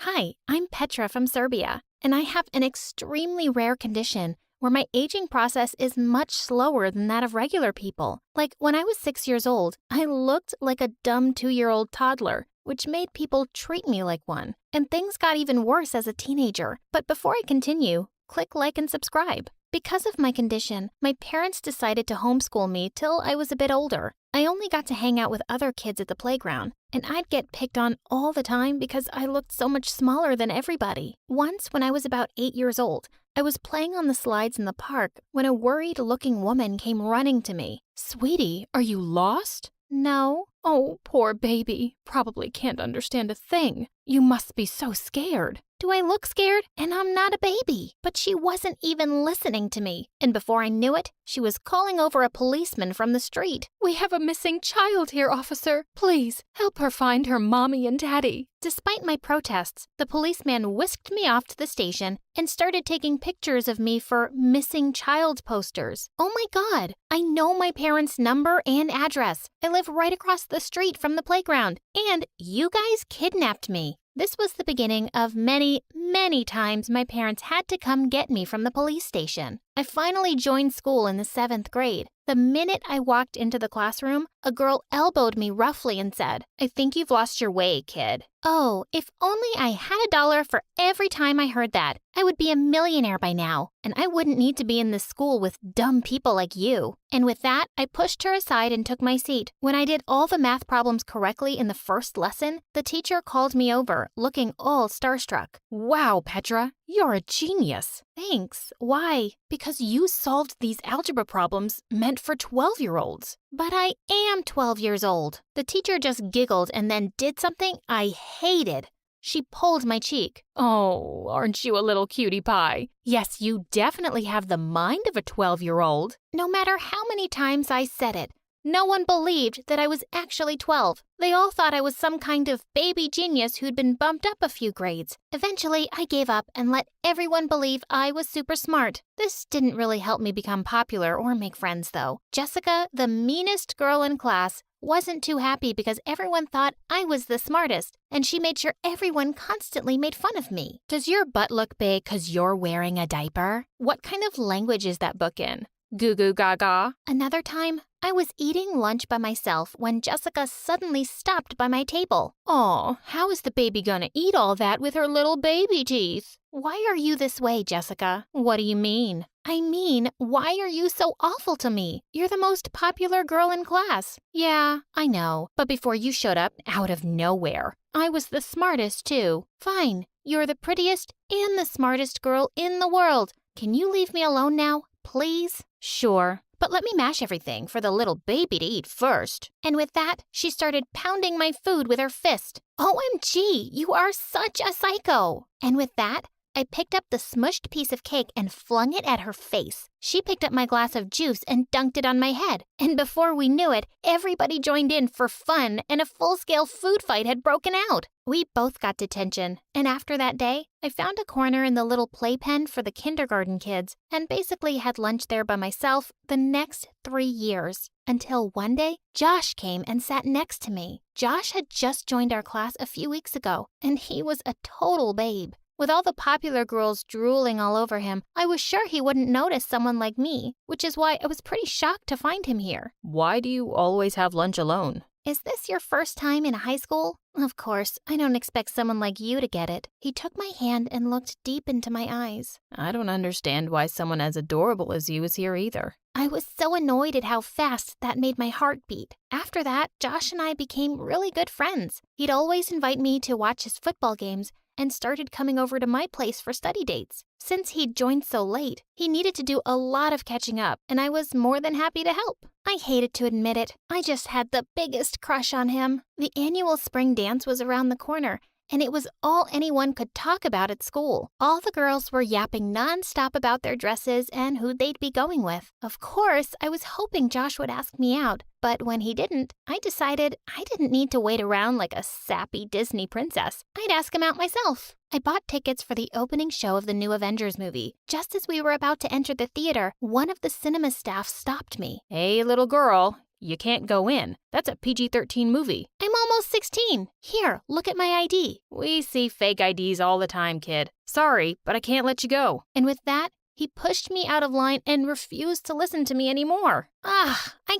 Hi, I'm Petra from Serbia, and I have an extremely rare condition where my aging process is much slower than that of regular people. Like when I was 6 years old, I looked like a dumb 2-year-old toddler, which made people treat me like one. And things got even worse as a teenager. But before I continue, click like and subscribe. Because of my condition, my parents decided to homeschool me till I was a bit older. I only got to hang out with other kids at the playground, and I'd get picked on all the time because I looked so much smaller than everybody. Once, when I was about 8 years old, I was playing on the slides in the park when a worried-looking woman came running to me. Sweetie, are you lost? No. Oh, poor baby. Probably can't understand a thing. You must be so scared. Do I look scared? And I'm not a baby. But she wasn't even listening to me. And before I knew it, she was calling over a policeman from the street. We have a missing child here, officer. Please, help her find her mommy and daddy. Despite my protests, the policeman whisked me off to the station and started taking pictures of me for missing child posters. Oh my God, I know my parents' number and address. I live right across the street from the playground, and you guys kidnapped me. This was the beginning of many, many times my parents had to come get me from the police station. I finally joined school in the 7th grade. The minute I walked into the classroom, a girl elbowed me roughly and said, "I think you've lost your way, kid." Oh, if only I had $1 for every time I heard that, I would be a millionaire by now, and I wouldn't need to be in this school with dumb people like you. And with that, I pushed her aside and took my seat. When I did all the math problems correctly in the first lesson, the teacher called me over, looking all starstruck. Wow, Petra, you're a genius. Thanks. Why? Because you solved these algebra problems meant for 12-year-olds. But I am 12 years old. The teacher just giggled and then did something I hated. She pulled my cheek. Oh, aren't you a little cutie pie? Yes, you definitely have the mind of a 12-year-old. No matter how many times I said it, no one believed that I was actually 12. They all thought I was some kind of baby genius who'd been bumped up a few grades. Eventually, I gave up and let everyone believe I was super smart. This didn't really help me become popular or make friends, though. Jessica, the meanest girl in class, wasn't too happy because everyone thought I was the smartest, and she made sure everyone constantly made fun of me. Does your butt look big 'cause you're wearing a diaper? What kind of language is that book in? Goo goo gaga. Another time, I was eating lunch by myself when Jessica suddenly stopped by my table. Aw, how is the baby gonna eat all that with her little baby teeth? Why are you this way, Jessica? What do you mean? I mean, why are you so awful to me? You're the most popular girl in class. Yeah, I know, but before you showed up out of nowhere, I was the smartest too. Fine, you're the prettiest and the smartest girl in the world. Can you leave me alone now, please? Sure, but let me mash everything for the little baby to eat first. And with that, she started pounding my food with her fist. OMG, you are such a psycho. And with that, I picked up the smushed piece of cake and flung it at her face. She picked up my glass of juice and dunked it on my head. And before we knew it, everybody joined in for fun and a full-scale food fight had broken out. We both got detention. And after that day, I found a corner in the little playpen for the kindergarten kids and basically had lunch there by myself the next 3 years. Until one day, Josh came and sat next to me. Josh had just joined our class a few weeks ago, and he was a total babe. With all the popular girls drooling all over him, I was sure he wouldn't notice someone like me, which is why I was pretty shocked to find him here. Why do you always have lunch alone? Is this your first time in high school? Of course, I don't expect someone like you to get it. He took my hand and looked deep into my eyes. I don't understand why someone as adorable as you is here either. I was so annoyed at how fast that made my heart beat. After that, Josh and I became really good friends. He'd always invite me to watch his football games and started coming over to my place for study dates. Since he'd joined so late, he needed to do a lot of catching up, and I was more than happy to help. I hated to admit it. I just had the biggest crush on him. The annual spring dance was around the corner, and it was all anyone could talk about at school. All the girls were yapping nonstop about their dresses and who they'd be going with. Of course, I was hoping Josh would ask me out, but when he didn't, I decided I didn't need to wait around like a sappy Disney princess. I'd ask him out myself. I bought tickets for the opening show of the new Avengers movie. Just as we were about to enter the theater, one of the cinema staff stopped me. Hey, little girl, You can't go in. That's a PG-13 movie. I'm almost 16. Here, look at my ID. We see fake IDs all the time, kid. Sorry, but I can't let you go. And with that, he pushed me out of line and refused to listen to me anymore. I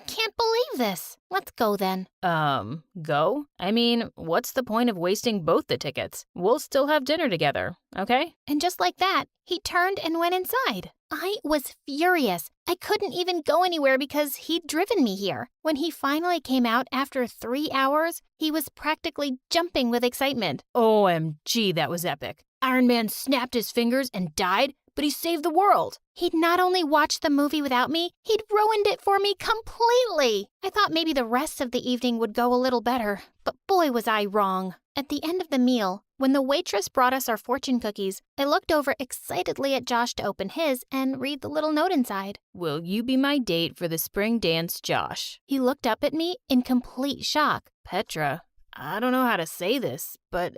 can't believe this. Let's go then. Go? I mean, what's the point of wasting both the tickets? We'll still have dinner together, okay? And just like that, he turned and went inside. I was furious. I couldn't even go anywhere because he'd driven me here. When he finally came out after 3 hours, he was practically jumping with excitement. OMG, that was epic. Iron Man snapped his fingers and died, but he saved the world. He'd not only watched the movie without me, he'd ruined it for me completely. I thought maybe the rest of the evening would go a little better, but boy was I wrong. At the end of the meal, when the waitress brought us our fortune cookies, I looked over excitedly at Josh to open his and read the little note inside. Will you be my date for the spring dance, Josh? He looked up at me in complete shock. Petra, I don't know how to say this, but,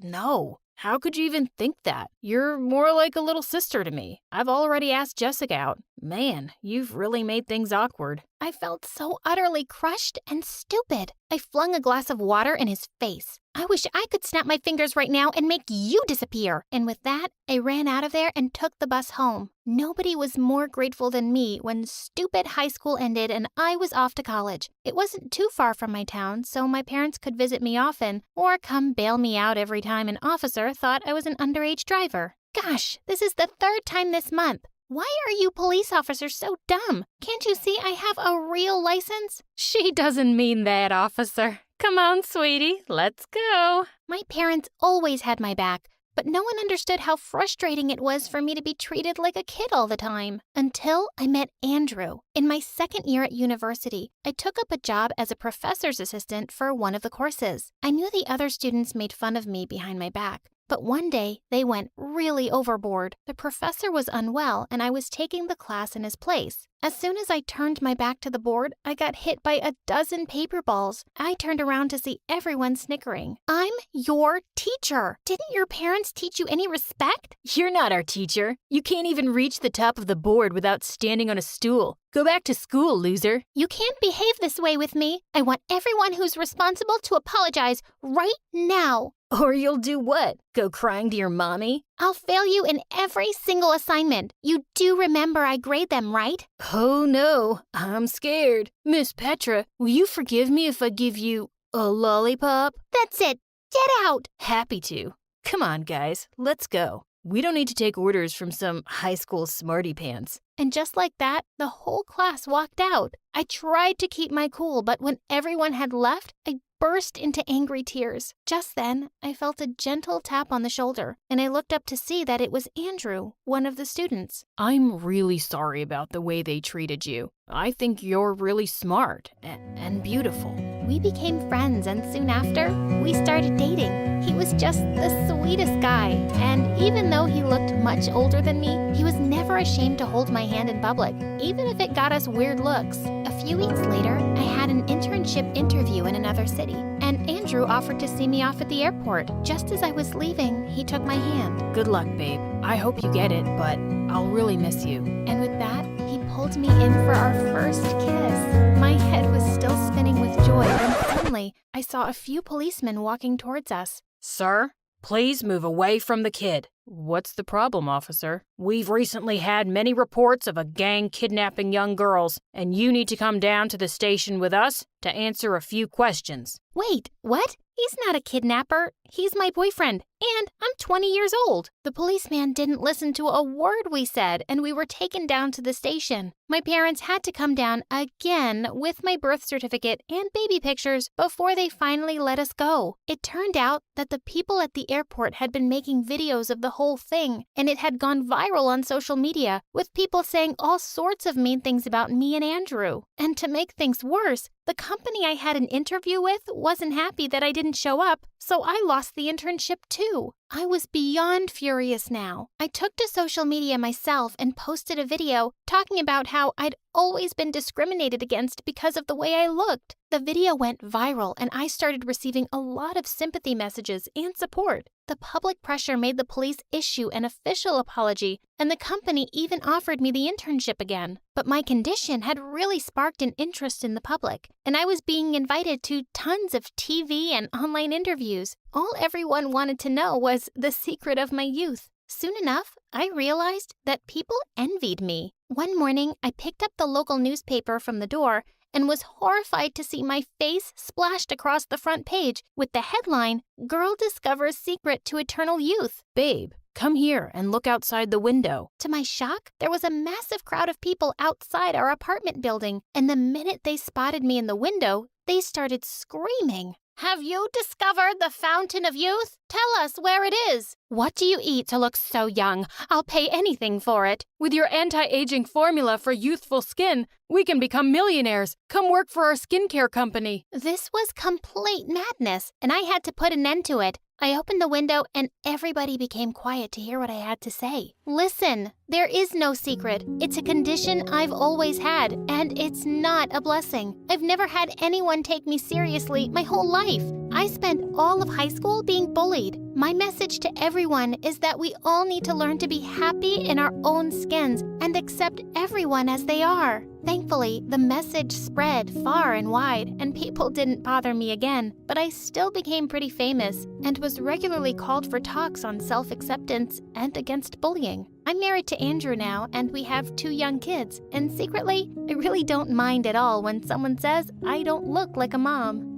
no. How could you even think that? You're more like a little sister to me. I've already asked Jessica out. Man, you've really made things awkward. I felt so utterly crushed and stupid. I flung a glass of water in his face. I wish I could snap my fingers right now and make you disappear. And with that, I ran out of there and took the bus home. Nobody was more grateful than me when stupid high school ended and I was off to college. It wasn't too far from my town, so my parents could visit me often or come bail me out every time an officer thought I was an underage driver. Gosh, this is the 3rd time this month. Why are you police officers so dumb? Can't you see I have a real license? She doesn't mean that, officer. Come on, sweetie, let's go. My parents always had my back, but no one understood how frustrating it was for me to be treated like a kid all the time. Until I met Andrew. In my 2nd year at university, I took up a job as a professor's assistant for one of the courses. I knew the other students made fun of me behind my back. But one day, they went really overboard. The professor was unwell, and I was taking the class in his place. As soon as I turned my back to the board, I got hit by a dozen paper balls. I turned around to see everyone snickering. I'm your teacher. Didn't your parents teach you any respect? You're not our teacher. You can't even reach the top of the board without standing on a stool. Go back to school, loser. You can't behave this way with me. I want everyone who's responsible to apologize right now. Or you'll do what? Go crying to your mommy? I'll fail you in every single assignment. You do remember I grade them, right? Oh no, I'm scared. Miss Petra, will you forgive me if I give you a lollipop? That's it. Get out. Happy to. Come on, guys, let's go. We don't need to take orders from some high school smarty pants. And just like that, the whole class walked out. I tried to keep my cool, but when everyone had left, I burst into angry tears. Just then, I felt a gentle tap on the shoulder, and I looked up to see that it was Andrew, one of the students. I'm really sorry about the way they treated you. I think you're really smart and beautiful. We became friends, and soon after, we started dating. He was just the sweetest guy, and even though he looked much older than me, he was never ashamed to hold my hand in public, even if it got us weird looks. A few weeks later, I had an internship interview in another city, and Andrew offered to see me off at the airport. Just as I was leaving, he took my hand. Good luck, babe. I hope you get it, but I'll really miss you. And with that, he pulled me in for our first kiss. My head was still spinning with joy when suddenly I saw a few policemen walking towards us. Sir, please move away from the kid. What's the problem, officer? We've recently had many reports of a gang kidnapping young girls, and you need to come down to the station with us to answer a few questions. Wait, what? He's not a kidnapper. He's my boyfriend, and I'm 20 years old. The policeman didn't listen to a word we said, and we were taken down to the station. My parents had to come down again with my birth certificate and baby pictures before they finally let us go. It turned out that the people at the airport had been making videos of the whole thing, and it had gone viral on social media, with people saying all sorts of mean things about me and Andrew. And to make things worse, the company I had an interview with wasn't happy that I didn't show up, so I lost the internship too. I was beyond furious now. I took to social media myself and posted a video talking about how I'd always been discriminated against because of the way I looked. The video went viral and I started receiving a lot of sympathy messages and support. The public pressure made the police issue an official apology, and the company even offered me the internship again. But my condition had really sparked an interest in the public, and I was being invited to tons of TV and online interviews. All everyone wanted to know was the secret of my youth. Soon enough, I realized that people envied me. One morning, I picked up the local newspaper from the door and was horrified to see my face splashed across the front page with the headline, "Girl Discovers Secret to Eternal Youth." Babe, come here and look outside the window. To my shock, there was a massive crowd of people outside our apartment building, and the minute they spotted me in the window, they started screaming. "Have you discovered the fountain of youth? Tell us where it is. What do you eat to look so young? I'll pay anything for it." With your anti-aging formula for youthful skin, we can become millionaires. Come work for our skincare company. This was complete madness, and I had to put an end to it. I opened the window and everybody became quiet to hear what I had to say. Listen, there is no secret. It's a condition I've always had, and it's not a blessing. I've never had anyone take me seriously my whole life. I spent all of high school being bullied. My message to everyone is that we all need to learn to be happy in our own skins and accept everyone as they are. Thankfully, the message spread far and wide, and people didn't bother me again, but I still became pretty famous and was regularly called for talks on self-acceptance and against bullying. I'm married to Andrew now, and we have 2 young kids, and secretly, I really don't mind at all when someone says I don't look like a mom.